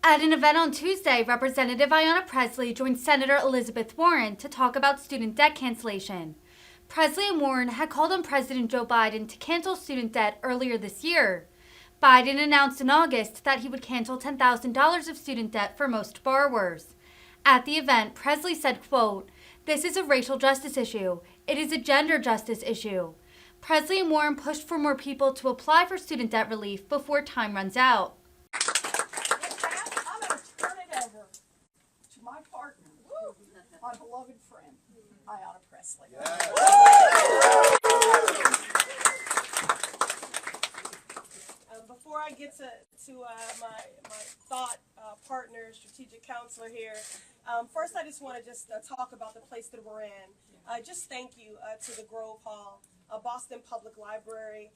At an event on Tuesday, Representative Ayanna Pressley joined Senator Elizabeth Warren to talk about student debt cancellation. Pressley and Warren had called on President Joe Biden to cancel student debt earlier this year. Biden announced in August that he would cancel $10,000 of student debt for most borrowers. At the event, Pressley said, quote, "This is a racial justice issue. It is a gender justice issue." Pressley and Warren pushed for more people to apply for student debt relief before time runs out. I'm going to turn it over to my partner, my beloved friend, Ayanna Pressley. Before I get to my thought partner, strategic counselor here, first I just want to talk about the place that we're in. Just thank you to the Grove Hall, Boston Public Library.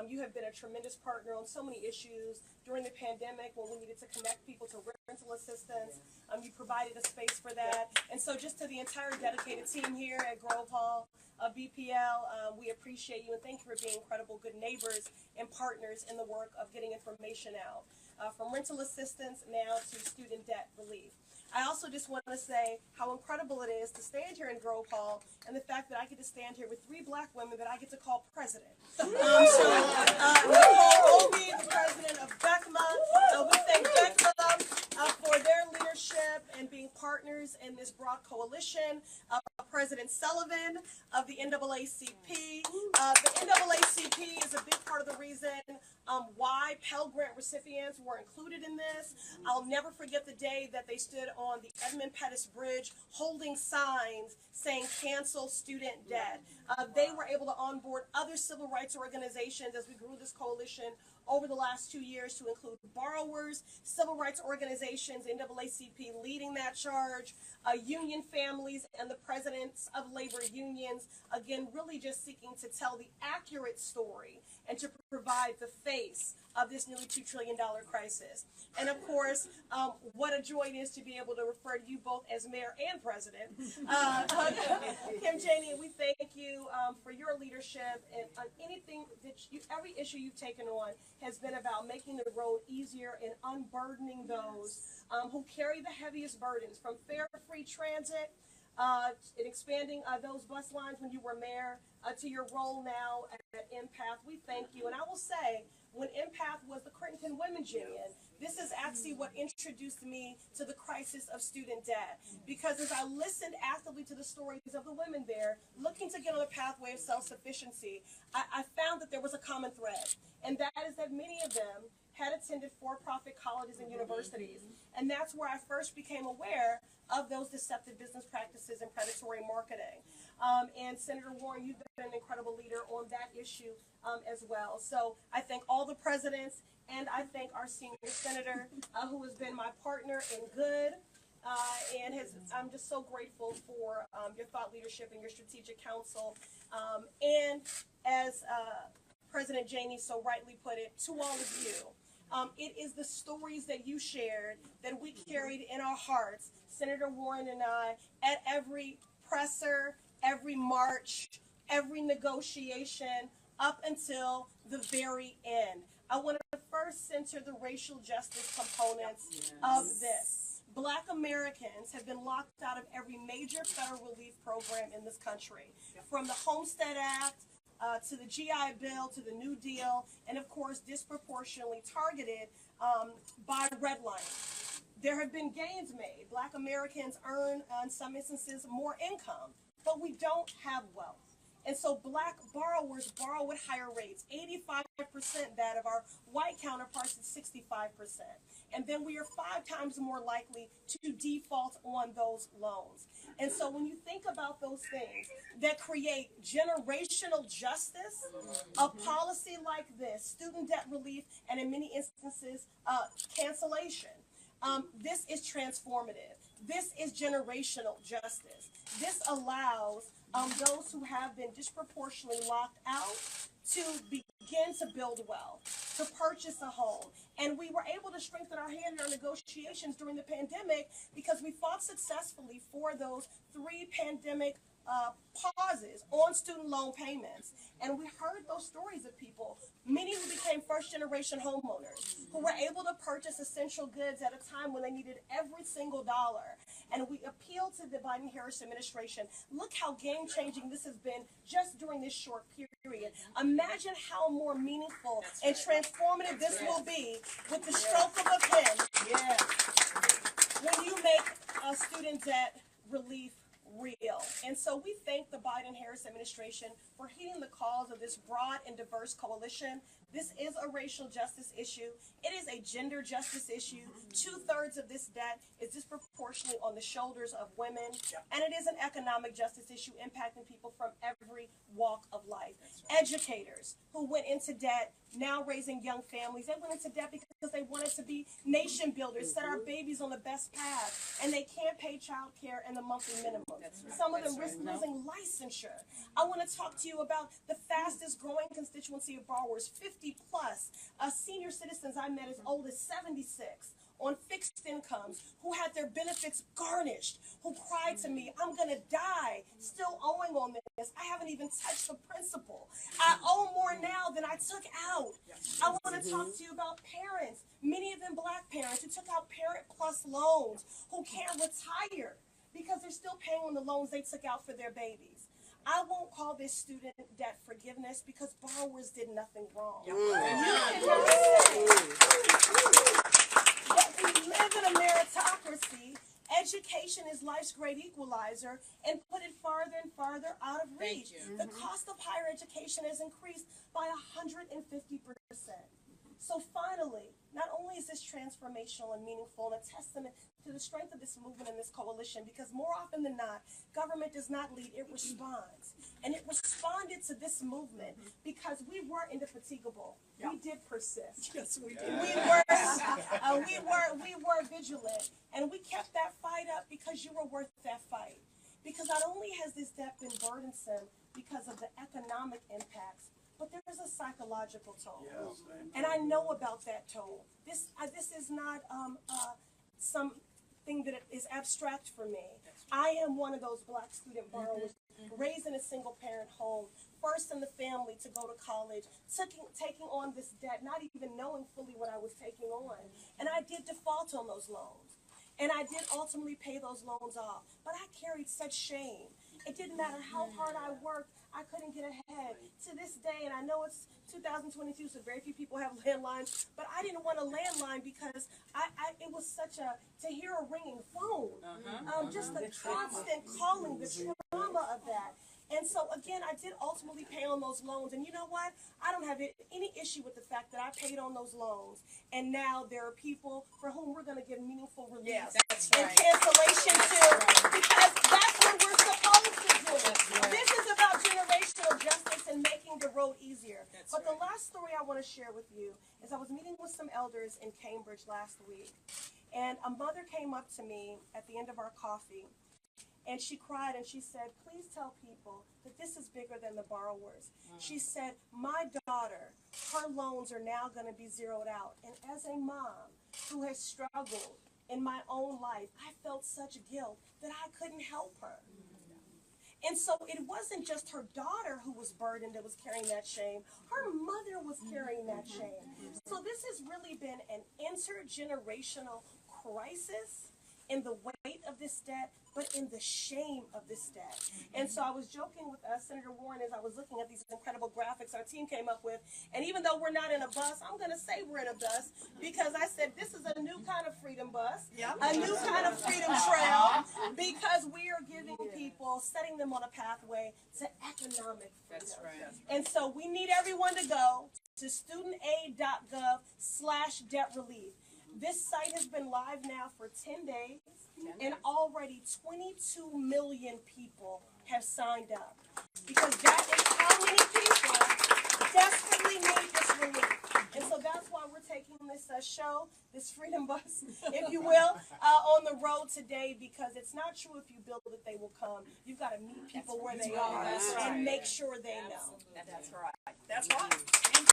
You have been a tremendous partner on so many issues during the pandemic when we needed to connect people to rental assistance. You provided a space for that. And so just to the entire dedicated team here at Grove Hall, BPL, we appreciate you and thank you for being incredible good neighbors and partners in the work of getting information out. From rental assistance now to student debt relief. I also just want to say how incredible it is to stand here in Grove Hall and the fact that I get to stand here with 3 black women that I get to call president. Nicole Obi, the president of BECMA. We thank BECMA for their leadership and being partners in this broad coalition. President Sullivan of the NAACP. The NAACP is a big part of the reason why Pell Grant recipients were included in this. I'll never forget the day that they stood on the Edmund Pettus Bridge holding signs saying cancel student debt. They were able to onboard other civil rights organizations as we grew this coalition over the last 2 years to include borrowers, civil rights organizations, NAACP leading that charge, union families, and the presidents of labor unions, again, really just seeking to tell the accurate story and to provide the face of this nearly $2 trillion crisis. And of course, what a joy it is to be able to refer to you both as mayor and president. Kim Janey, we thank you for your leadership and on anything that every issue you've taken on has been about making the road easier and unburdening those who carry the heaviest burdens, from fare-free transit and expanding those bus lines when you were mayor to your role now at Empath. We thank you. And I will say, when Empath was the Crittenton Women's Union, this is actually what introduced me to the crisis of student debt. Because as I listened actively to the stories of the women there, looking to get on the pathway of self-sufficiency, I found that there was a common thread. And that is that many of them had attended for-profit colleges and universities. And that's where I first became aware of those deceptive business practices and predatory marketing. And Senator Warren, you've been an incredible leader on that issue as well. So I thank all the presidents, and I thank our senior senator, who has been my partner in good, I'm just so grateful for your thought leadership and your strategic counsel. And as President Janey so rightly put it, to all of you, it is the stories that you shared that we carried in our hearts, Senator Warren and I, at every presser, every march, every negotiation, up until the very end. I want to first center the racial justice components of this. Black Americans have been locked out of every major federal relief program in this country, from the Homestead Act to the GI Bill, to the New Deal, and of course disproportionately targeted by redlining. There have been gains made. Black Americans earn, in some instances, more income, but we don't have wealth. And so black borrowers borrow at higher rates, 85% that of our white counterparts at 65%. And then we are 5 times more likely to default on those loans. And so when you think about those things that create generational justice, a policy like this, student debt relief, and in many instances, cancellation, this is transformative. This is generational justice. This allows those who have been disproportionately locked out to begin to build wealth, to purchase a home. And we were able to strengthen our hand in our negotiations during the pandemic because we fought successfully for those 3 pandemic pauses on student loan payments. And we heard those stories of people, many who became first-generation homeowners, who were able to purchase essential goods at a time when they needed every single dollar. And we appeal to the Biden-Harris administration. Look how game-changing this has been just during this short period. Imagine how more meaningful and transformative this will be with the stroke of a pen when you make student debt relief real. And so we thank the Biden-Harris administration for heeding the calls of this broad and diverse coalition. This is a racial justice issue. It is a gender justice issue. 2/3 of this debt is disproportionately on the shoulders of women. And it is an economic justice issue impacting people from every walk of life. Educators who went into debt, now raising young families, they went into debt because they wanted to be nation builders, set our babies on the best path, and they can't pay child care and the monthly minimum. Some of them risk losing licensure. I want to talk to you about the fastest growing constituency of borrowers, 50 plus, senior citizens I met as old as 76, on fixed incomes, who had their benefits garnished, who cried to me, I'm going to die still owing on this. I haven't even touched the principal. I owe more now than I took out. I want to talk to you about parents, many of them black parents, who took out Parent Plus loans, who can't retire because they're still paying on the loans they took out for their babies. I won't call this student debt forgiveness because borrowers did nothing wrong. You cannot say that we live in a meritocracy. Education is life's great equalizer, and put it farther and farther out of reach. The cost of higher education has increased by 150%. So finally, not only is this transformational and meaningful and a testament to the strength of this movement and this coalition, because more often than not, government does not lead, it responds. And it responded to this movement because we were indefatigable. We did persist. Yes, we did. We were vigilant, and we kept that fight up because you were worth that fight. Because not only has this debt been burdensome because of the economic impacts, but there is a psychological toll. Yes. And I know about that toll. This is not something that is abstract for me. I am one of those black student borrowers raised in a single parent home, first in the family to go to college, taking on this debt, not even knowing fully what I was taking on. And I did default on those loans. And I did ultimately pay those loans off. But I carried such shame. It didn't matter how hard I worked, I couldn't get ahead. To this day, and I know it's 2022, so very few people have landlines, but I didn't want a landline because it was such to hear a ringing phone, just the constant calling, the trauma of that. And so, again, I did ultimately pay on those loans. And you know what? I don't have any issue with the fact that I paid on those loans. And now there are people for whom we're going to give meaningful relief and cancellation to, because that's what we're supposed to do. This is about generational justice and making the road easier. But the last story I want to share with you is I was meeting with some elders in Cambridge last week. And a mother came up to me at the end of our coffee. And she cried and she said, please tell people that this is bigger than the borrowers. She said, my daughter, her loans are now going to be zeroed out. And as a mom who has struggled in my own life, I felt such guilt that I couldn't help her. And so it wasn't just her daughter who was burdened that was carrying that shame. Her mother was carrying that shame. So this has really been an intergenerational crisis in the weight of this debt, but in the shame of this debt. And so I was joking with Senator Warren as I was looking at these incredible graphics our team came up with. And even though we're not in a bus, I'm going to say we're in a bus because I said this is a new kind of freedom bus, a new kind of freedom trail, because we are giving people, setting them on a pathway to economic freedom. That's right. And so we need everyone to go to studentaid.gov/debt relief. This site has been live now for 10 days, and already 22 million people have signed up. Because that is how many people desperately need this relief. And so that's why we're taking this show, this freedom bus, if you will, on the road today, because it's not true if you build it, they will come. You've got to meet people where they are and make sure they know. That's right. That's right.